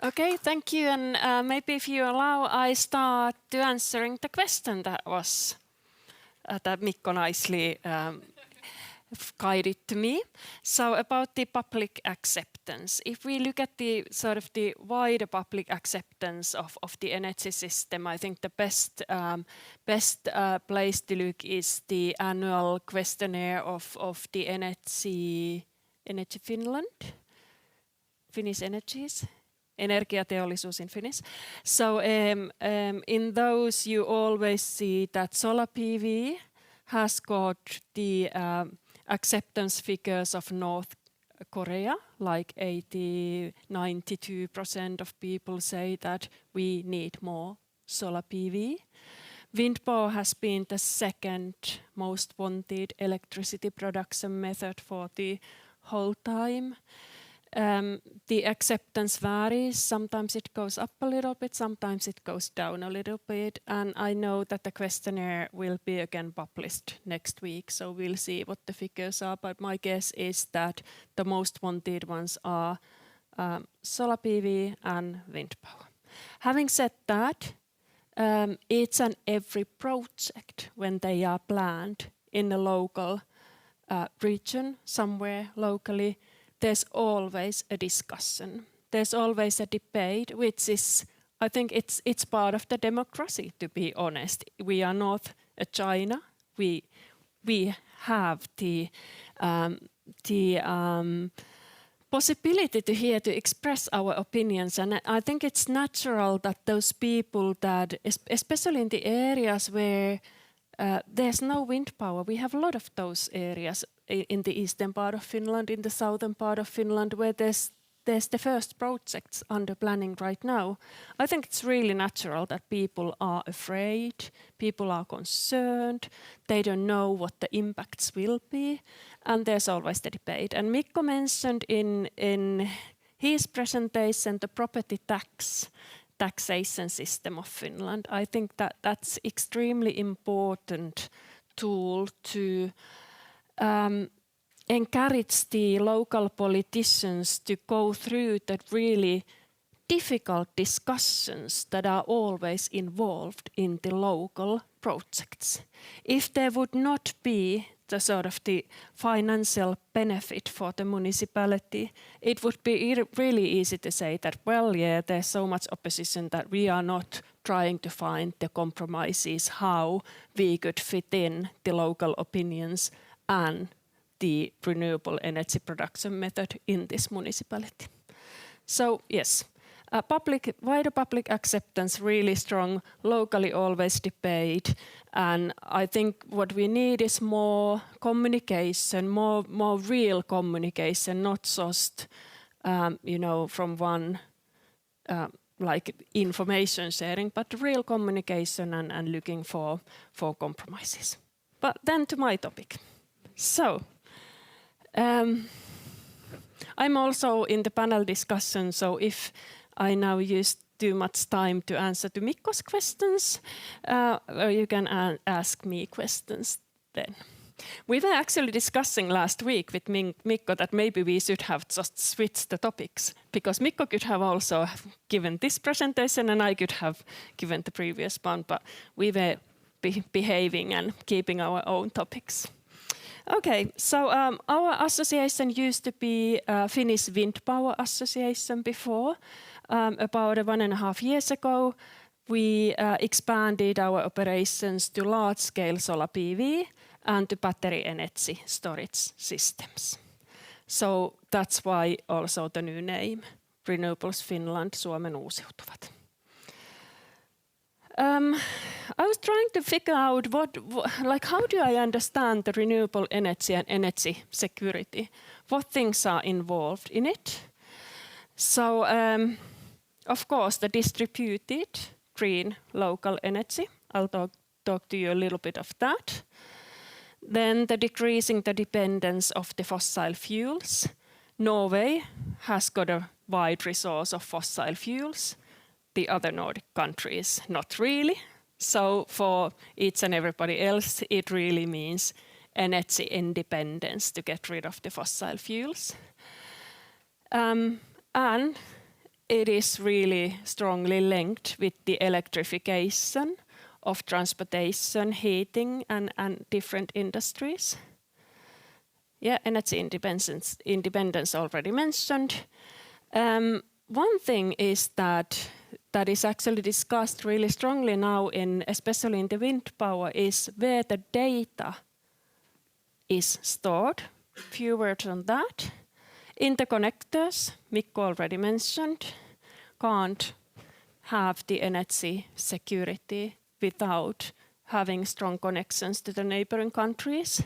Okay, thank you. And maybe if you allow, I start to answering the question that Mikko nicely guided to me. So about the public acceptance, if we look at the sort of the wider public acceptance of the energy system, I think the best place to look is the annual questionnaire of the Energy Finland, Finnish energies. Energiateollisuus in Finnish. So in those you always see that solar PV has got the acceptance figures of North Korea, like 92% of people say that we need more solar PV. Wind power has been the second most wanted electricity production method for the whole time. The acceptance varies. Sometimes it goes up a little bit, sometimes it goes down a little bit. And I know that the questionnaire will be again published next week, so we'll see what the figures are. But my guess is that the most wanted ones are solar PV and wind power. Having said that, each and every project, when they are planned in a local region, somewhere locally, there's always a discussion. There's always a debate, which is, I think it's part of the democracy, to be honest. We are not a China. We have the possibility to express our opinions, and I think it's natural that those people that, especially in the areas where there's no wind power, we have a lot of those areas in the eastern part of Finland, in the southern part of Finland, where there's the first projects under planning right now. I think it's really natural that people are afraid, people are concerned, they don't know what the impacts will be, and there's always the debate. And Mikko mentioned in his presentation the property taxation system of Finland. I think that that's extremely important tool to encourage the local politicians to go through the really difficult discussions that are always involved in the local projects. If there would not be the sort of the financial benefit for the municipality, it would be really easy to say that, well, yeah, there's so much opposition that we are not trying to find the compromises how we could fit in the local opinions and the renewable energy production method in this municipality. So yes, wider public acceptance, really strong, locally always debate, and I think what we need is more communication, more real communication, not just from one like information sharing, but real communication and looking for compromises. But then to my topic. So I'm also in the panel discussion, so if I now use too much time to answer to Mikko's questions, or you can ask me questions then. We were actually discussing last week with Mikko that maybe we should have just switched the topics, because Mikko could have also given this presentation and I could have given the previous one, but we were behaving and keeping our own topics. Okay, so our association used to be Finnish Wind Power Association before. About 1.5 years ago, we expanded our operations to large-scale solar PV and to battery energy storage systems. So that's why also the new name, Renewables Finland, Suomen uusiutuvat. I was trying to figure out how do I understand the renewable energy and energy security? What things are involved in it? So, of course, the distributed green local energy. I'll talk to you a little bit of that. Then the decreasing the dependence of the fossil fuels. Norway has got a wide resource of fossil fuels. The other Nordic countries, not really. So for each and everybody else, it really means energy independence to get rid of the fossil fuels. And it is really strongly linked with the electrification of transportation, heating, and different industries. Yeah, energy independence already mentioned. One thing is that is actually discussed really strongly now, especially in the wind power, is where the data is stored. Few words on that. Interconnectors, Mikko already mentioned, can't have the energy security without having strong connections to the neighboring countries.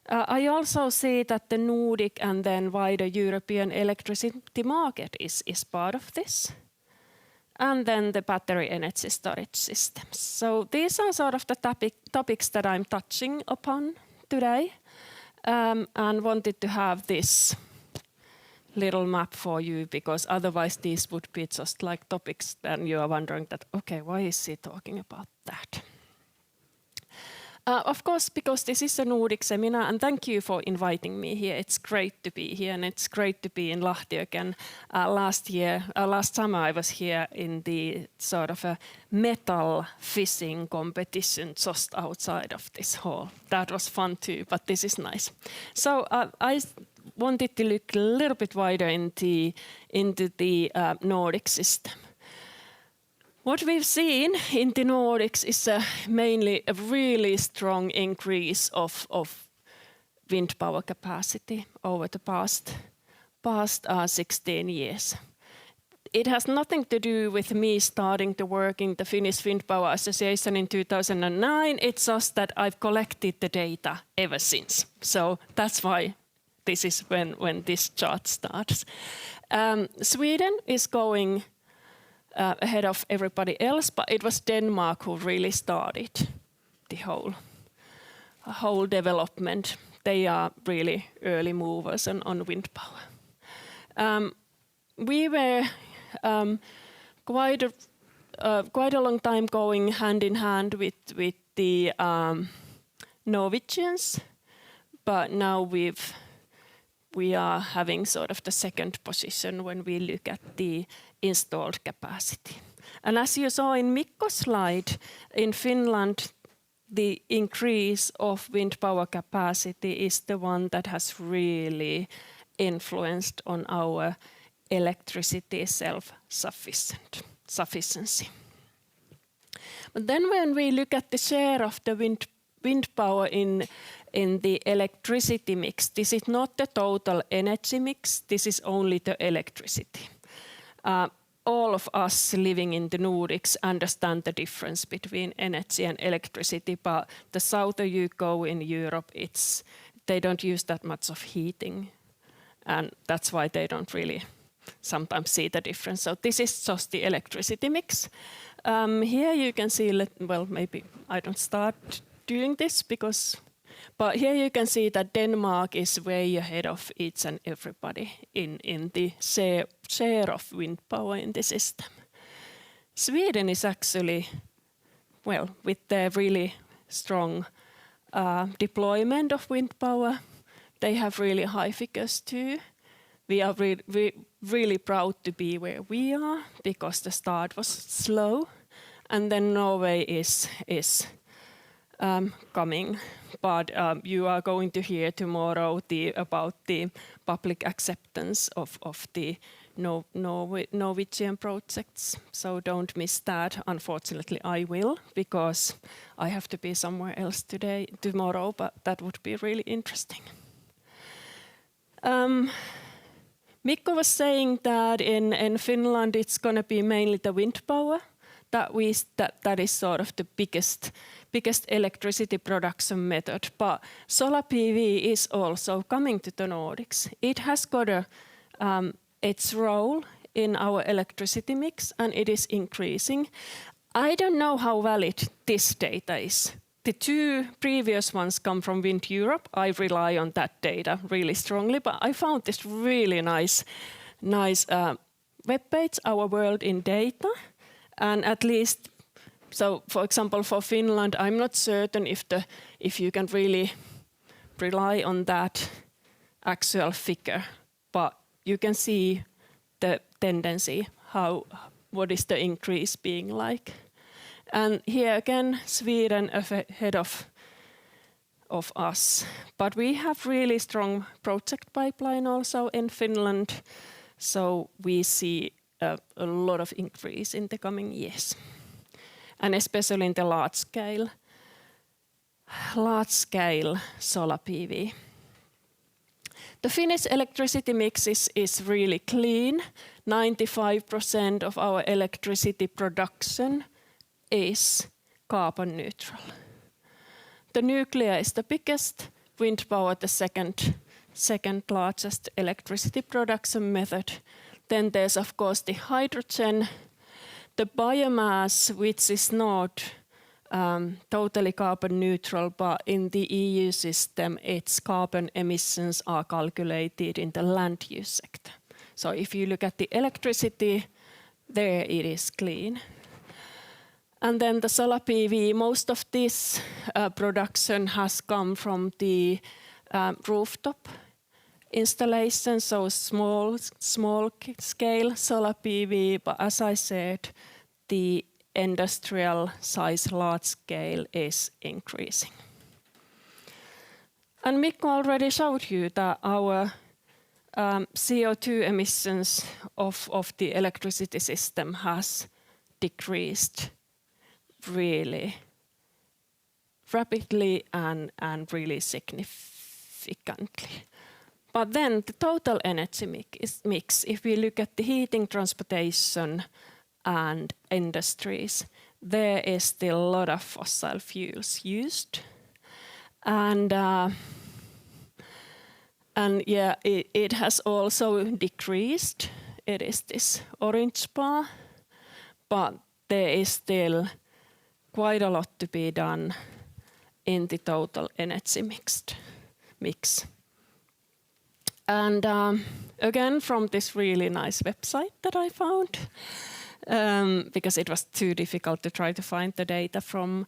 I also see that the Nordic and then wider European electricity market is part of this. And then the battery energy storage systems. So these are sort of the topics that I'm touching upon today, and wanted to have this little map for you, because otherwise these would be just like topics and you are wondering that, okay, why is he talking about that? Of course, because this is a Nordic seminar, and thank you for inviting me here. It's great to be here, and it's great to be in Lahti again. Last summer I was here in the sort of a metal fishing competition just outside of this hall. That was fun too, but this is nice. So I wanted to look a little bit wider into the Nordic system. What we've seen in the Nordics is mainly a really strong increase of wind power capacity over the past 16 years. It has nothing to do with me starting to work in the Finnish Wind Power Association in 2009. It's just that I've collected the data ever since. So that's why this is when this chart starts. Sweden is going ahead of everybody else, but it was Denmark who really started the whole development. They are really early movers on wind power. We were quite a long time going hand in hand with the Norwegians, but now we are having sort of the second position when we look at the installed capacity. And as you saw in Mikko's slide, in Finland, the increase of wind power capacity is the one that has really influenced on our electricity self-sufficiency. But then when we look at the share of the wind power in the electricity mix, this is not the total energy mix, this is only the electricity. All of us living in the Nordics understand the difference between energy and electricity, but the southern you go in Europe, they don't use that much of heating, and that's why they don't really sometimes see the difference. So this is just the electricity mix. Here you can see, well, maybe I don't start doing this but here you can see that Denmark is way ahead of each and everybody in the share of wind power in the system. Sweden is actually, well, with their really strong deployment of wind power, they have really high figures too. We are really proud to be where we are because the start was slow, and then Norway is coming. But you are going to hear tomorrow about the public acceptance of the Norwegian projects. So don't miss that. Unfortunately, I will, because I have to be somewhere else tomorrow, but that would be really interesting. Mikko was saying that in Finland it's going to be mainly the wind power. That is sort of the biggest electricity production method, but solar PV is also coming to the Nordics. It has got its role in our electricity mix, and it is increasing. I don't know how valid this data is. The two previous ones come from Wind Europe. I rely on that data really strongly, but I found this really nice webpage, Our World in Data, and at least. So, for example, for Finland, I'm not certain if you can really rely on that actual figure, but you can see the tendency, what is the increase being like. And here again, Sweden ahead of us. But we have really strong project pipeline also in Finland, so we see a lot of increase in the coming years, and especially in the large scale solar PV. The Finnish electricity mix is really clean. 95% of our electricity production is carbon neutral. The nuclear is the biggest, wind power the second largest electricity production method. Then there's of course the hydrogen, the biomass, which is not totally carbon neutral, but in the EU system, its carbon emissions are calculated in the land use sector. So if you look at the electricity, there it is clean. And then the solar PV, most of this production has come from the rooftop installation, so small scale solar PV, but as I said, the industrial size large scale is increasing. And Mikko already showed you that our CO2 emissions of the electricity system has decreased really rapidly and really significantly. But then the total energy mix, if we look at the heating, transportation and industries, there is still a lot of fossil fuels used. And yeah, it has also decreased. It is this orange bar, but there is still quite a lot to be done in the total energy mix. And again, from this really nice website that I found, because it was too difficult to try to find the data from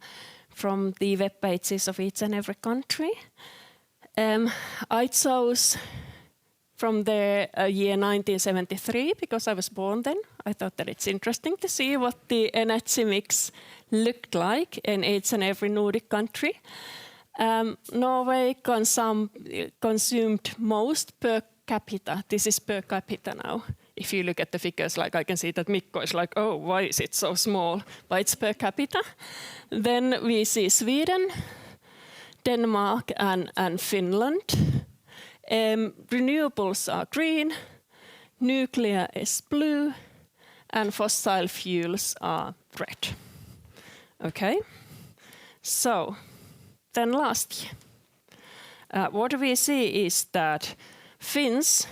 the web pages of each and every country. I chose from the year 1973 because I was born then. I thought that it's interesting to see what the energy mix looked like in each and every Nordic country. Norway consumed most per capita. This is per capita now. If you look at the figures, like I can see that Mikko is like, oh, why is it so small? But it's per capita. Then we see Sweden, Denmark and Finland. Renewables are green, nuclear is blue, and fossil fuels are red. Okay, so then last year, what we see is that Finns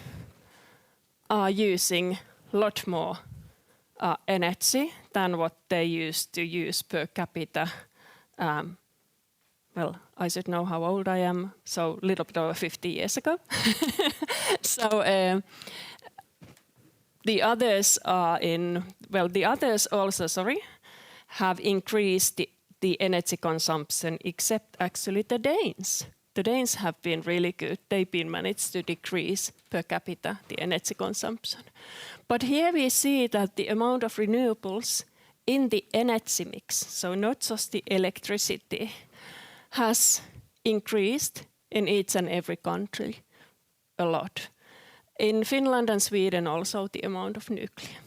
are using a lot more energy than what they used to use per capita. Well, I should know how old I am, so a little bit over 50 years ago. So the others also, have increased the energy consumption, except actually the Danes. The Danes have been really good. They've been managed to decrease per capita the energy consumption. But here we see that the amount of renewables in the energy mix, so not just the electricity, has increased in each and every country a lot. In Finland and Sweden also the amount of nuclear.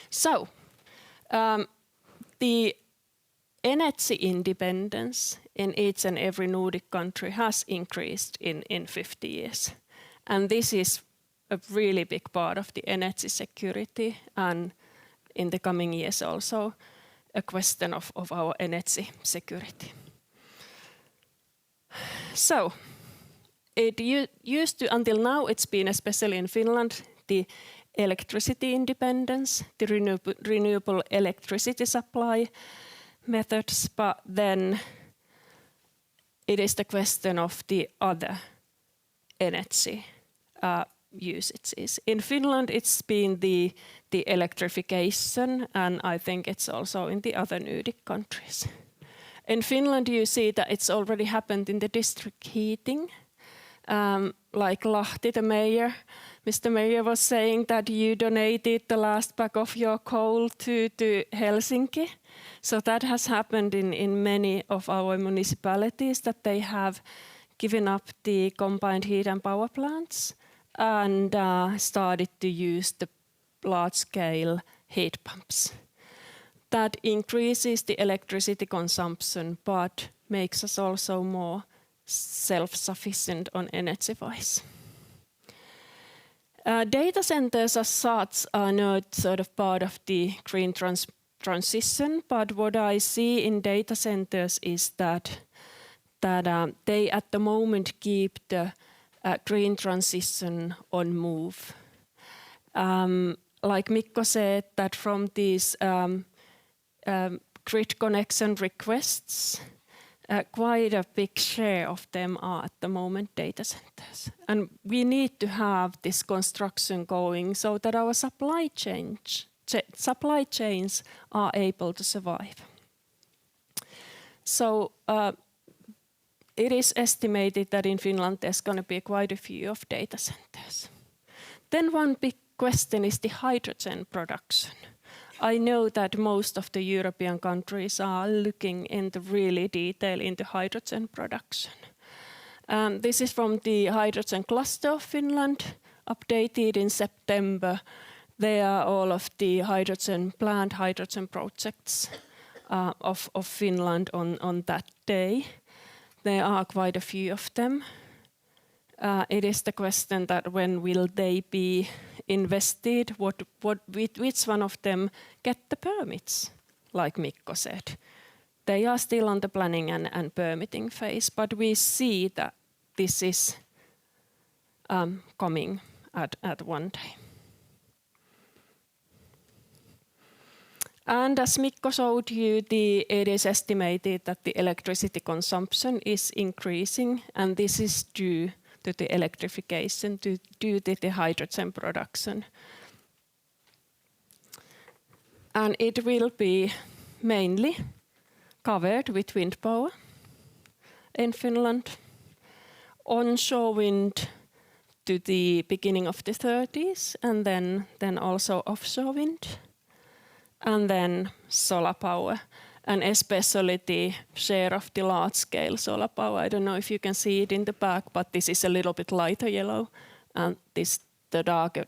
So the energy independence in each and every Nordic country has increased in 50 years. And this is a really big part of the energy security, and in the coming years also a question of our energy security. So it used to, until now it's been, especially in Finland, the electricity independence, the renewable electricity supply methods, but then it is the question of the other energy usages. In Finland it's been the electrification, and I think it's also in the other Nordic countries. In Finland you see that it's already happened in the district heating, like Lahti, the mayor, Mr. Mayor was saying that you donated the last bag of your coal to Helsinki. So that has happened in many of our municipalities, that they have given up the combined heat and power plants and started to use the large-scale heat pumps. That increases the electricity consumption, but makes us also more self-sufficient on energy-wise. Data centers as such are not sort of part of the green transition, but what I see in data centers is that they at the moment keep the green transition on move. Like Mikko said, that from these grid connection requests, quite a big share of them are at the moment data centers. And we need to have this construction going so that our supply chains are able to survive. So it is estimated that in Finland there's going to be quite a few of data centers. Then one big question is the hydrogen production. I know that most of the European countries are looking into really detail into hydrogen production. This is from the hydrogen cluster of Finland, updated in September. There are all of the planned hydrogen projects of Finland on that day. There are quite a few of them. It is the question that when will they be invested? Which one of them get the permits? Like Mikko said, they are still on the planning and permitting phase, but we see that this is coming at one day. And as Mikko showed you, it is estimated that the electricity consumption is increasing, and this is due to the electrification, due to the hydrogen production. And it will be mainly covered with wind power in Finland, onshore wind to the beginning of the 30s, and then also offshore wind, and then solar power. And especially the share of the large-scale solar power. I don't know if you can see it in the back, but this is a little bit lighter yellow, and the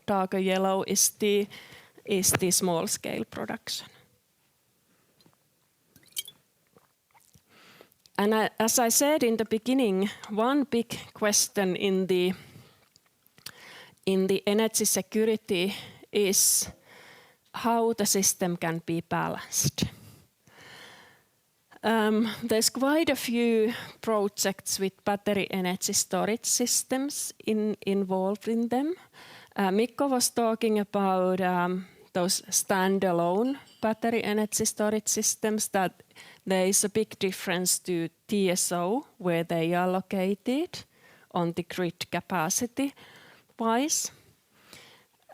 darker yellow is the small-scale production. And as I said in the beginning, one big question in the energy security is how the system can be balanced. There's quite a few projects with battery energy storage systems involved in them. Mikko was talking about those standalone battery energy storage systems, that there is a big difference to TSO, where they are located on the grid capacity wise.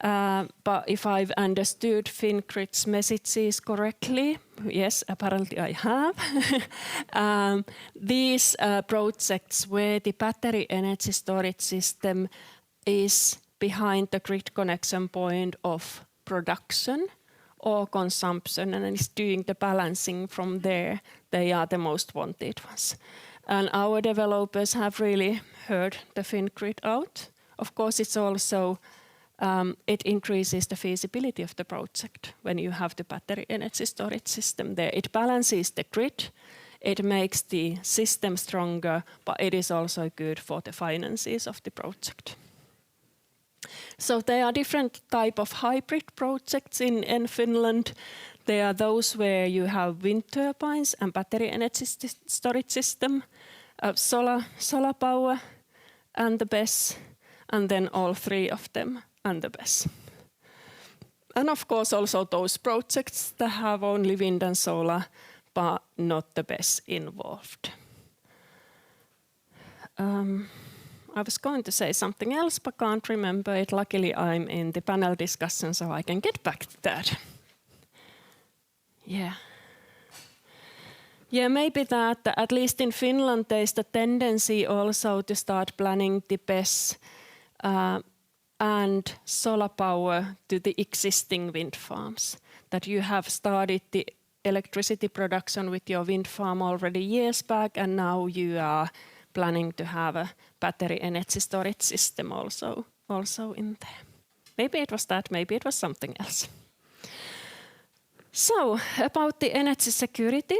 But if I've understood Fingrid's messages correctly, yes, apparently I have, these projects where the battery energy storage system is behind the grid connection point of production or consumption and is doing the balancing from there, they are the most wanted ones. And our developers have really heard the Fingrid out. Of course, it's also it increases the feasibility of the project when you have the battery energy storage system there. It balances the grid, it makes the system stronger, but it is also good for the finances of the project. So there are different type of hybrid projects in Finland. There are those where you have wind turbines and battery energy storage system, solar power and the BESS, and then all three of them and the BESS. And of course also those projects that have only wind and solar, but not the BESS involved. I was going to say something else, but can't remember it. Luckily I'm in the panel discussion, so I can get back to that. Yeah. Yeah, maybe that at least in Finland there's the tendency also to start planning the BESS and solar power to the existing wind farms. That you have started the electricity production with your wind farm already years back, and now you are planning to have a battery energy storage system also in there. Maybe it was that, maybe it was something else. So, about the energy security.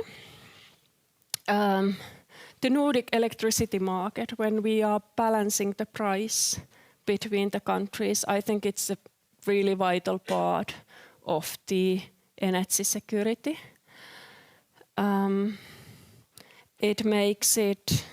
The Nordic electricity market, when we are balancing the price between the countries, I think it's a really vital part of the energy security. It makes it,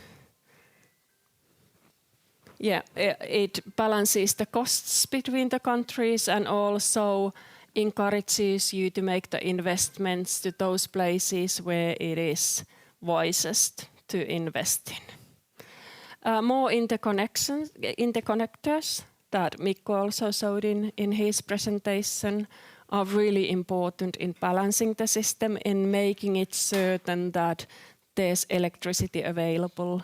it balances the costs between the countries and also encourages you to make the investments to those places where it is wisest to invest in. More interconnectors that Mikko also showed in his presentation are really important in balancing the system, in making it certain that there's electricity available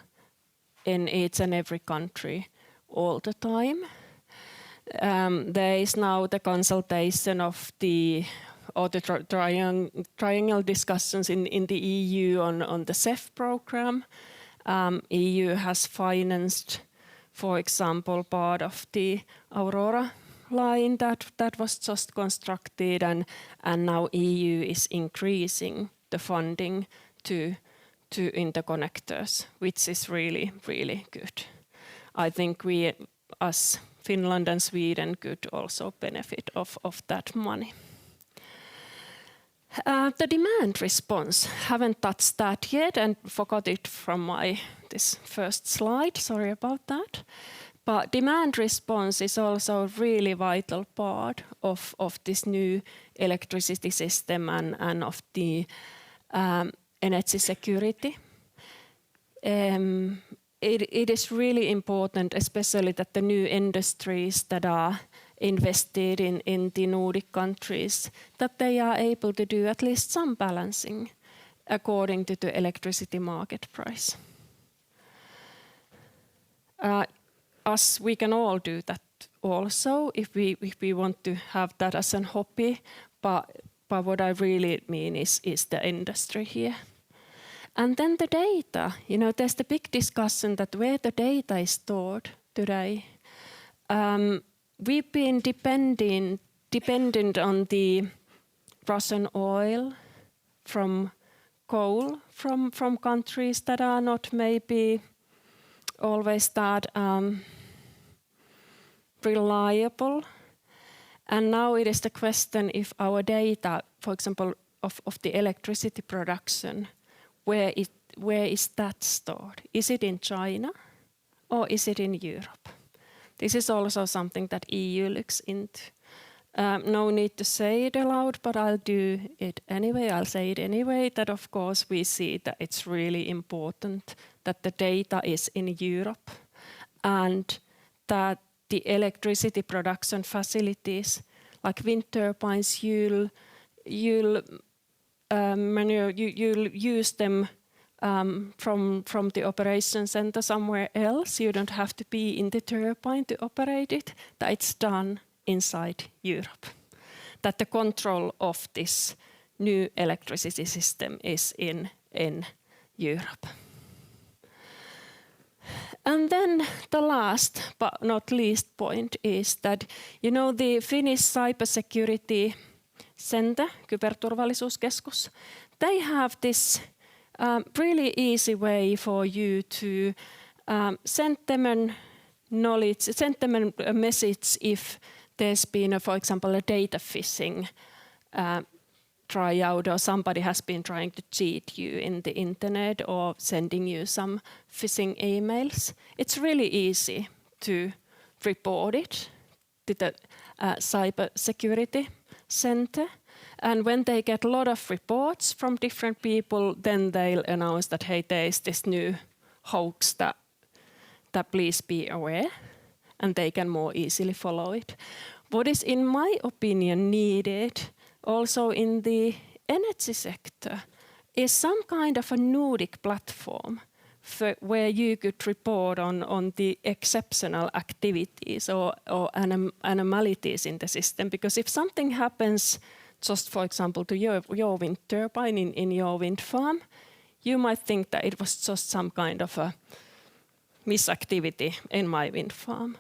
in each and every country all the time. There is now the consultation of the triangle discussions in the EU on the CEF program. EU has financed, for example, part of the Aurora line that was just constructed, and now EU is increasing the funding to interconnectors, which is really, really good. I think we, as Finland and Sweden, could also benefit of that money. The demand response, haven't touched that yet and forgot it from this first slide, sorry about that. But demand response is also a really vital part of this new electricity system and of the energy security. It is really important, especially that the new industries that are invested in the Nordic countries, that they are able to do at least some balancing according to the electricity market price. Us, we can all do that also if we want to have that as a hobby, but what I really mean is the industry here. And then the data, there's the big discussion that where the data is stored today. We've been dependent on the Russian oil, from coal, from countries that are not maybe always that reliable. And now it is the question if our data, for example, of the electricity production, where is that stored? Is it in China or is it in Europe? This is also something that EU looks into. No need to say it aloud, but I'll do it anyway. I'll say it anyway, that of course we see that it's really important that the data is in Europe and that the electricity production facilities, like wind turbines, you'll use them from the operation center somewhere else. You don't have to be in the turbine to operate it. That it's done inside Europe. That the control of this new electricity system is in Europe. And then the last but not least point is that, the Finnish Cybersecurity Center, Kyberturvallisuuskeskus, they have this really easy way for you to send them a message if there's been, for example, a data phishing tryout, or somebody has been trying to cheat you in the internet or sending you some phishing emails. It's really easy to report it to the Cybersecurity Center. And when they get a lot of reports from different people, then they'll announce that, hey, there is this new hoax that please be aware, and they can more easily follow it. What is, in my opinion, needed also in the energy sector is some kind of a Nordic platform where you could report on the exceptional activities or anomalies in the system. Because if something happens, just for example, to your wind turbine in your wind farm, you might think that it was just some kind of a misactivity in my wind farm.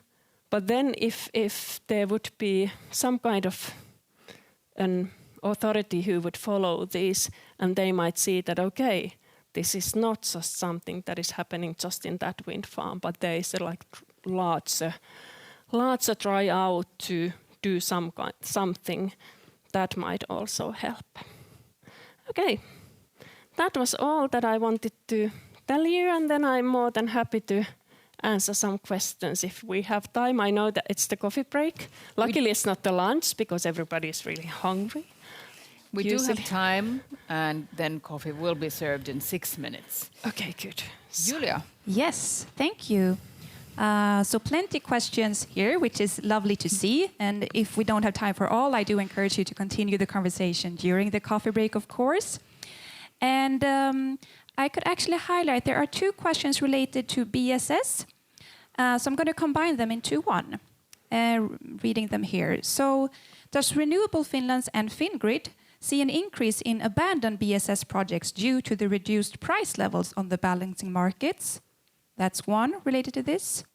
But then if there would be some kind of an authority who would follow this, and they might see that, okay, this is not just something that is happening just in that wind farm, but there is a larger tryout to do something that might also help. Okay, that was all that I wanted to tell you, and then I'm more than happy to answer some questions if we have time. I know that it's the coffee break. Luckily, it's not the lunch because everybody is really hungry. We do have time, and then coffee will be served in 6 minutes. Okay, good. Julia. Yes, thank you. So plenty questions here, which is lovely to see. And if we don't have time for all, I do encourage you to continue the conversation during the coffee break, of course. And I could actually highlight there are 2 questions related to BSS. So I'm going to combine them into one, reading them here. So does Renewable Finland and Fingrid see an increase in abandoned BSS projects due to the reduced price levels on the balancing markets? That's one related to this.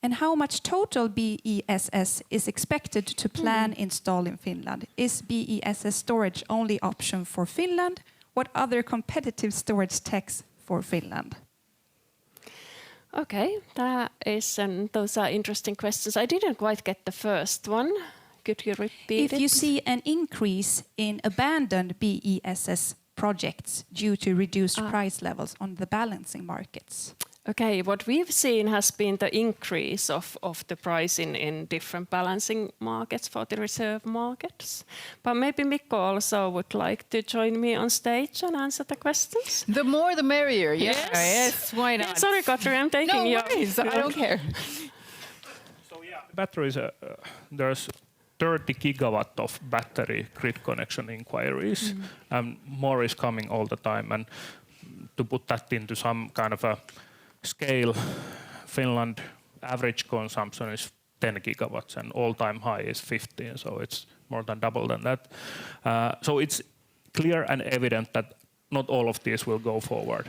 And how much total BESS is expected to plan install in Finland? Is BESS storage only option for Finland? What other competitive storage techs for Finland? Okay, those are interesting questions. I didn't quite get the first one. Could you repeat it? If you see an increase in abandoned BESS projects due to reduced price levels on the balancing markets. Okay, what we've seen has been the increase of the price in different balancing markets for the reserve markets. But maybe Mikko also would like to join me on stage and answer the questions. The more the merrier. Yes, why not? Yeah, sorry, Katri, I'm taking no worries, I don't care. So yeah, batteries, there's 30 gigawatt of battery grid connection inquiries, and more is coming all the time. And to put that into some kind of a scale, Finland average consumption is 10 gigawatts and all-time high is 15, so it's more than double than that. So it's clear and evident that not all of these will go forward.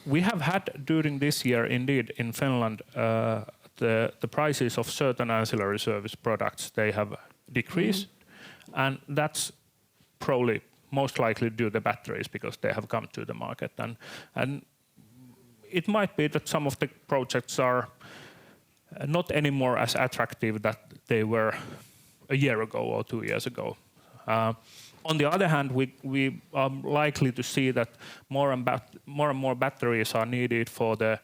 We have had during this year, indeed, in Finland, the prices of certain ancillary service products, they have decreased, and that's probably most likely due to the batteries because they have come to the market. And it might be that some of the projects are not anymore as attractive that they were a year ago or 2 years ago. On the other hand, we are likely to see that more and more batteries are needed for the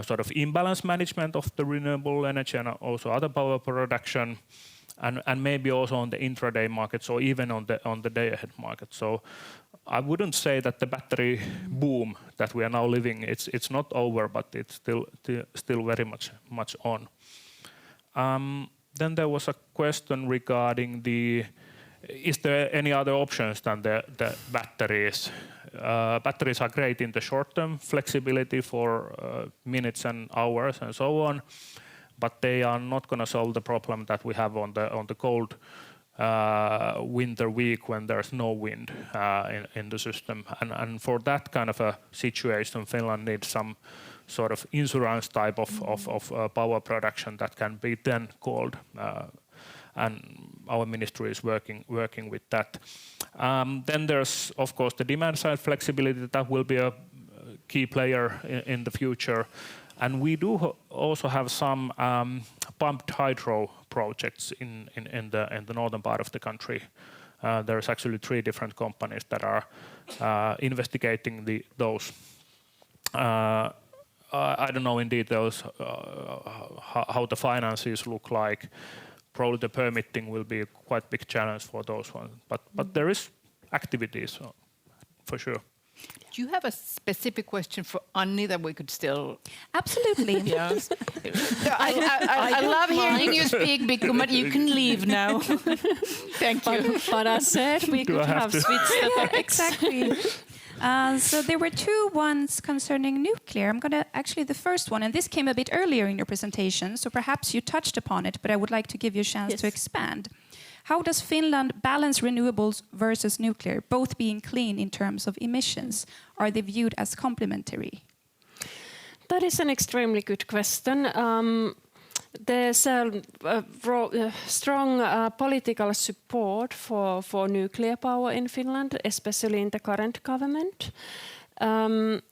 sort of imbalance management of the renewable energy and also other power production, and maybe also on the intraday markets or even on the day-ahead market. So I wouldn't say that the battery boom that we are now living, it's not over, but it's still very much on. Then there was a question regarding is there any other options than the batteries? Batteries are great in the short term, flexibility for minutes and hours and so on, but they are not going to solve the problem that we have on the cold winter week when there's no wind in the system. And for that kind of a situation, Finland needs some sort of insurance type of power production that can be then called. And our ministry is working with that. Then there's, of course, the demand side flexibility that will be a key player in the future. And we do also have some pumped hydro projects in the northern part of the country. There's actually 3 different companies that are investigating those. I don't know in details how the finances look like. Probably the permitting will be a quite big challenge for those ones, but there is activities for sure. Do you have a specific question for Anni that we could still? Absolutely. Yes. I love hearing you speak, Mikko, but you can leave now. Thank you. But I said we could have switched the topics. Exactly. So there were two ones concerning nuclear. I'm going to actually the first one, and this came a bit earlier in your presentation, so perhaps you touched upon it, but I would like to give you a chance to expand. How does Finland balance renewables versus nuclear, both being clean in terms of emissions? Are they viewed as complementary? That is an extremely good question. There's a strong political support for nuclear power in Finland, especially in the current government.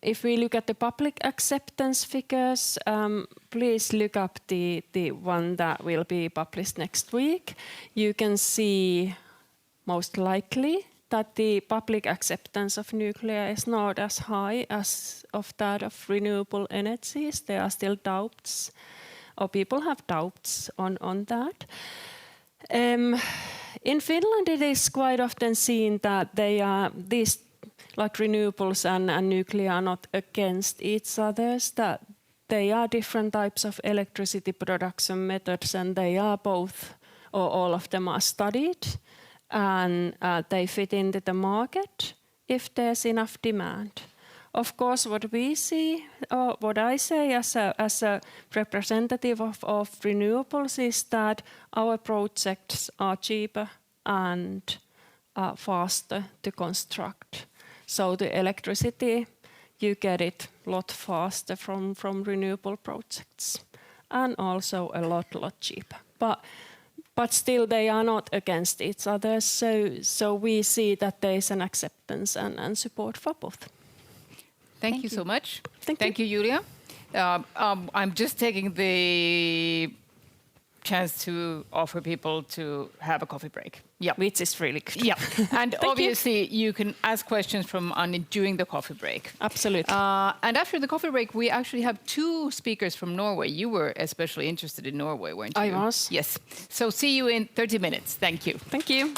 If we look at the public acceptance figures, please look up the one that will be published next week. You can see most likely that the public acceptance of nuclear is not as high as of that of renewable energies. There are still doubts, or people have doubts on that. In Finland, it is quite often seen that these like renewables and nuclear are not against each other, that they are different types of electricity production methods, and they are both, or all of them are studied, and they fit into the market if there's enough demand. Of course, what we see, or what I say as a representative of renewables, is that our projects are cheaper and faster to construct. So the electricity, you get it a lot faster from renewable projects, and also a lot cheaper. But still, they are not against each other. So we see that there is an acceptance and support for both. Thank you so much. Thank you, Julia. I'm just taking the chance to offer people to have a coffee break. Yeah, which is really good. Yeah, and obviously you can ask questions from Anni during the coffee break. Absolutely. And after the coffee break, we actually have two speakers from Norway. You were especially interested in Norway, weren't you? I was. Yes. So see you in 30 minutes. Thank you. Thank you.